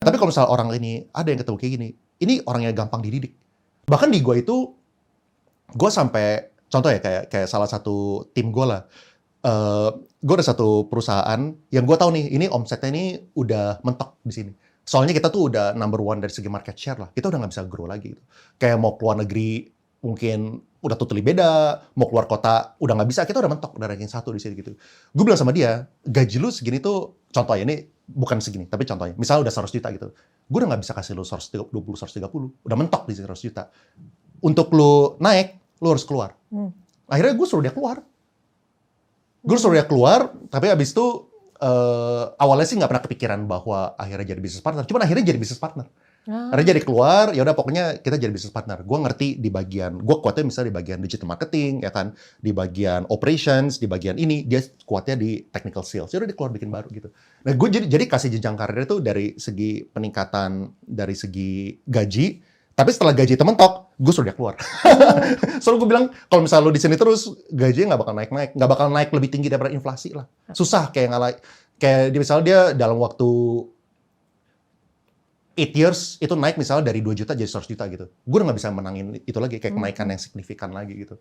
Tapi kalau misalnya orang ini, ada yang ketemu kayak gini, ini orangnya gampang dididik. Bahkan di gue itu, gue sampai, contoh ya kayak salah satu tim gue lah, gue ada satu perusahaan yang gue tahu nih, ini omsetnya ini udah mentok di sini. Soalnya kita tuh udah number one dari segi market share lah, kita udah nggak bisa grow lagi gitu. Kayak mau keluar negeri, mungkin udah totally beda, mau keluar kota, udah nggak bisa, kita udah mentok, udah ranking 1 di sini gitu. Gue bilang sama dia, gaji lu segini tuh, contohnya ini, bukan segini, tapi contohnya, misalnya udah 100 juta gitu, gue udah nggak bisa kasih lu 120, 130, udah mentok di 100 juta. Untuk lu naik, lu harus keluar. Akhirnya gue suruh dia keluar. Gue suruh dia keluar, tapi abis itu awalnya sih nggak pernah kepikiran bahwa akhirnya jadi business partner. Cuman akhirnya jadi business partner. Akhirnya jadi keluar, ya udah pokoknya kita jadi business partner. Gue ngerti di bagian, gue kuatnya misalnya di bagian digital marketing, ya kan, di bagian operations, di bagian ini, dia kuatnya di technical sales. Ya udah dia keluar bikin baru gitu. Nah gue jadi kasih jenjang karir itu dari segi peningkatan, dari segi gaji. Tapi setelah gaji itu mentok, gue suruh dia keluar. Soalnya gue bilang, kalau misalnya lo di sini terus, gajinya nggak bakal naik-naik. Nggak bakal naik lebih tinggi daripada inflasi lah. Susah kayak misalnya dia dalam waktu 8 years, itu naik misalnya dari 2 juta jadi 100 juta gitu. Gue udah nggak bisa menangin itu lagi, kayak kenaikan yang signifikan lagi gitu.